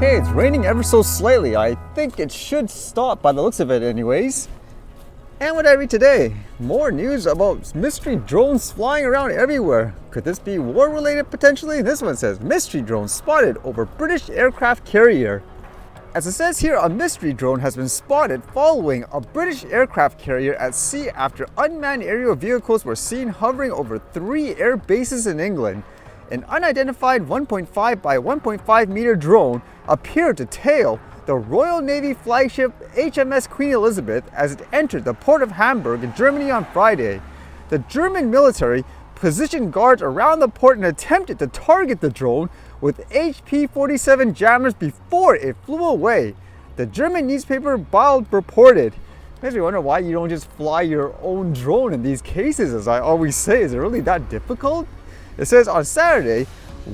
Okay, it's raining ever so slightly. I think it should stop by the looks of it anyways. And what did I read today? More news about mystery drones flying around everywhere. Could this be war related potentially? This one says mystery drone spotted over British aircraft carrier. As it says here, a mystery drone has been spotted following a British aircraft carrier at sea after unmanned aerial vehicles were seen hovering over 3 air bases in England. An unidentified 1.5 by 1.5 meter drone appeared to tail the Royal Navy flagship HMS Queen Elizabeth as it entered the port of Hamburg in Germany on Friday. The German military positioned guards around the port and attempted to target the drone with HP-47 jammers before it flew away. The German newspaper Bild reported. Makes me wonder why you don't just fly your own drone in these cases, as I always say. Is it really that difficult? It says on Saturday,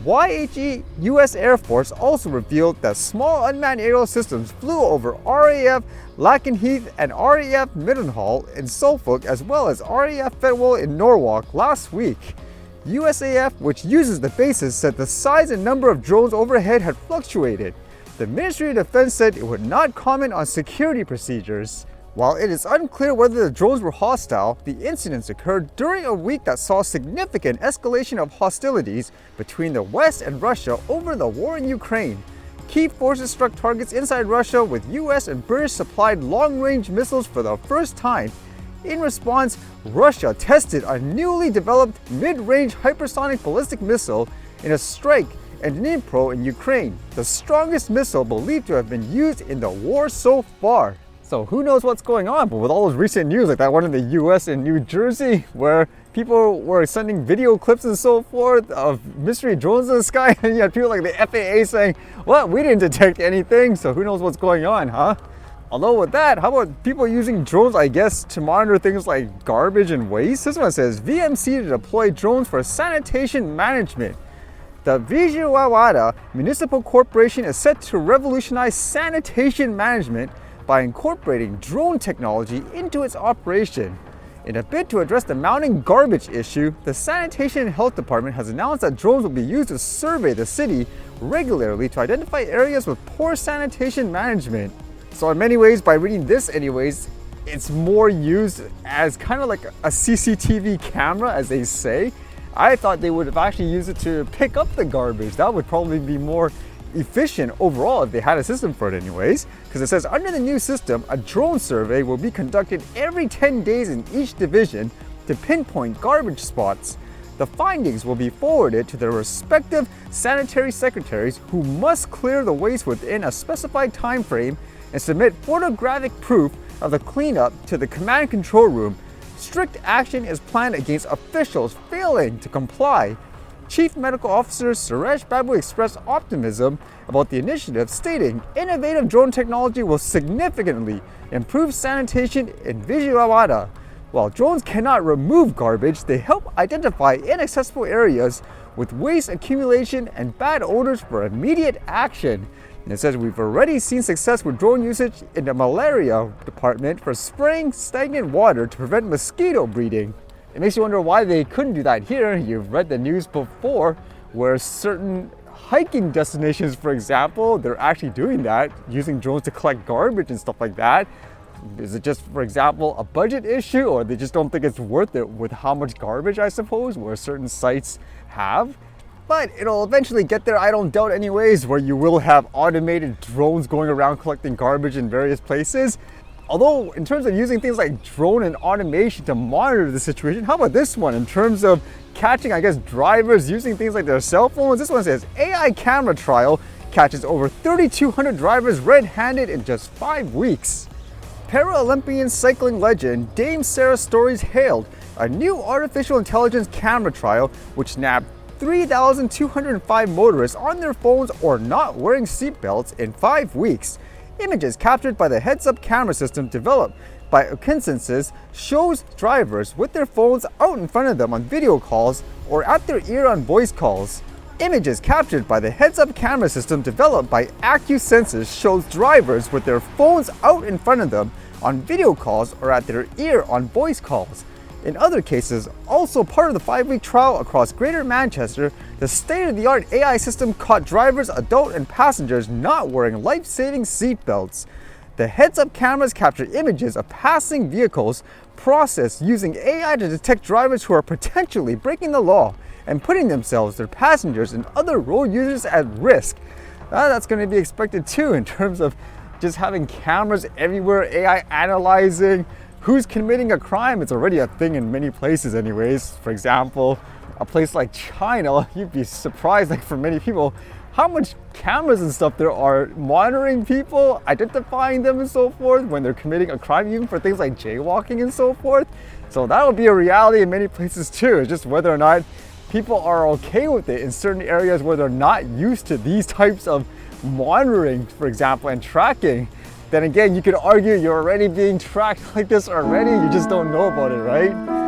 YHE US Air Force also revealed that small unmanned aerial systems flew over RAF Lakenheath and RAF Middenhall in Suffolk, as well as RAF Fetwell in Norwalk last week. USAF, which uses the bases, said the size and number of drones overhead had fluctuated. The Ministry of Defense said it would not comment on security procedures. While it is unclear whether the drones were hostile, the incidents occurred during a week that saw significant escalation of hostilities between the West and Russia over the war in Ukraine. Key forces struck targets inside Russia with US and British supplied long-range missiles for the first time. In response, Russia tested a newly developed mid-range hypersonic ballistic missile in a strike in Dnipro in Ukraine, the strongest missile believed to have been used in the war so far. So who knows what's going on, but with all those recent news, like that one in the US in New Jersey, where people were sending video clips and so forth of mystery drones in the sky, and you had people like the FAA saying, well, we didn't detect anything, so who knows what's going on, huh? Although with that, how about people using drones, I guess, to monitor things like garbage and waste? This one says, VMC to deploy drones for sanitation management. The Vijayawada Municipal Corporation is set to revolutionize sanitation management by incorporating drone technology into its operation. In a bid to address the mounting garbage issue, the Sanitation and Health Department has announced that drones will be used to survey the city regularly to identify areas with poor sanitation management. So in many ways, by reading this anyways, it's more used as kind of like a CCTV camera, as they say. I thought they would have actually used it to pick up the garbage. That would probably be more efficient overall if they had a system for it anyways, because it says under the new system, a drone survey will be conducted every 10 days in each division to pinpoint garbage spots. The findings will be forwarded to their respective sanitary secretaries, who must clear the waste within a specified time frame and submit photographic proof of the cleanup to the command and control room. Strict action is planned against officials failing to comply. Chief Medical Officer Suresh Babu expressed optimism about the initiative, stating innovative drone technology will significantly improve sanitation in Vijayawada. While drones cannot remove garbage, they help identify inaccessible areas with waste accumulation and bad odors for immediate action. And it says we've already seen success with drone usage in the malaria department for spraying stagnant water to prevent mosquito breeding. It makes you wonder why they couldn't do that here. You've read the news before where certain hiking destinations, for example, they're actually doing that, using drones to collect garbage and stuff like that. Is it just, for example, a budget issue, or they just don't think it's worth it with how much garbage, I suppose, where certain sites have? But it'll eventually get there, I don't doubt anyways, where you will have automated drones going around collecting garbage in various places. Although, in terms of using things like drone and automation to monitor the situation, how about this one? In terms of catching, I guess, drivers using things like their cell phones, this one says AI camera trial catches over 3,200 drivers red-handed in just 5 weeks. Paralympian cycling legend Dame Sarah Stories hailed a new artificial intelligence camera trial which nabbed 3,205 motorists on their phones or not wearing seatbelts in 5 weeks. Images captured by the heads-up camera system developed by Okinsenses shows drivers with their phones out in front of them on video calls or at their ear on voice calls. Images captured by the heads-up camera system developed by AccuSenses shows drivers with their phones out in front of them on video calls or at their ear on voice calls. In other cases, also part of the 5-week trial across Greater Manchester, the state-of-the-art AI system caught drivers, adult and passengers not wearing life-saving seatbelts. The heads-up cameras capture images of passing vehicles processed using AI to detect drivers who are potentially breaking the law and putting themselves, their passengers, and other road users at risk. That's going to be expected too in terms of just having cameras everywhere, AI analyzing who's committing a crime. It's already a thing in many places anyways. For example, a place like China, you'd be surprised, like for many people, how much cameras and stuff there are monitoring people, identifying them and so forth when they're committing a crime, even for things like jaywalking and so forth. So that will be a reality in many places too. It's just whether or not people are okay with it in certain areas where they're not used to these types of monitoring, for example, and tracking. Then again, you could argue you're already being tracked like this already, you just don't know about it, right?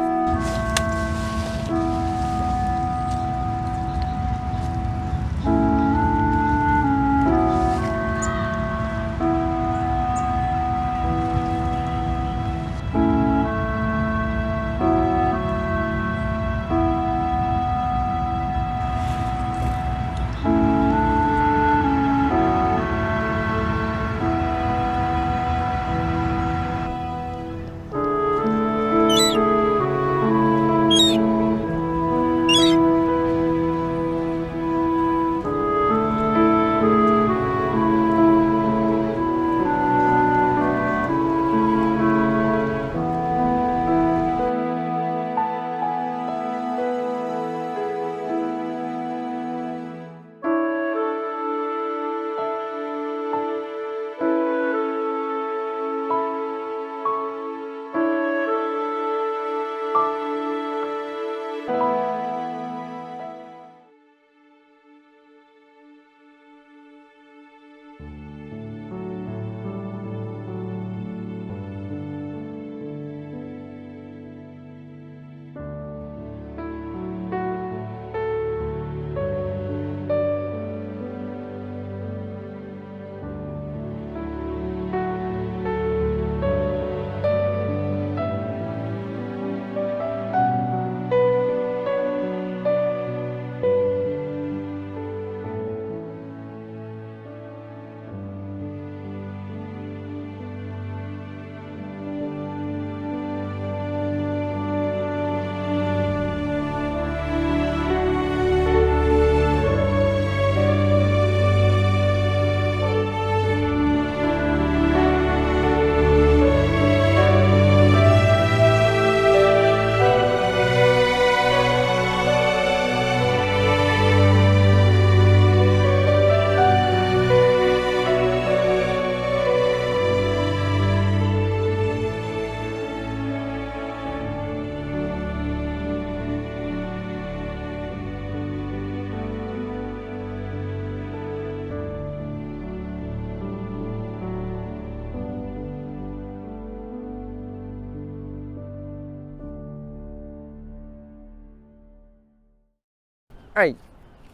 All right,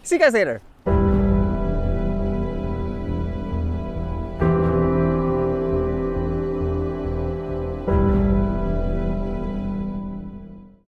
see you guys later.